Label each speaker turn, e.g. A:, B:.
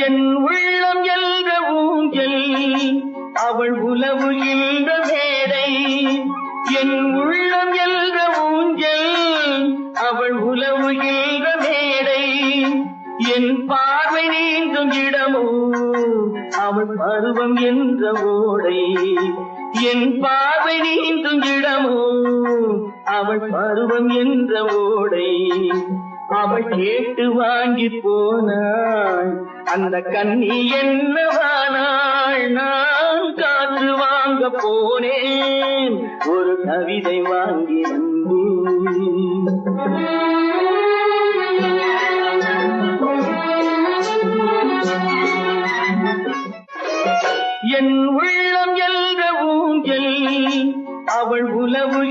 A: என் உள்ளம் என்ற ஊஞ்சல் அவள் உலவுகின்ற மேடை. என் உள்ளம் என்ற ஊஞ்சல் அவள் உலவுகின்ற மேடை. என் பார்வை நீந்தும் இடமோ அவள் பருவம் என்ற ஓடை. என் பார்வை நீந்தும் இடமோ அவள் பருவம் என்ற ஓடை. அவள் கேட்டு வாங்கி போனாள் அந்த கண்ணி என்னவானாள். நான் காற்று வாங்க போனேன் ஒரு கவிதை வாங்கி வந்தேன். என் உள்ளம் என்ற ஊஞ்சல் அவள் உலவு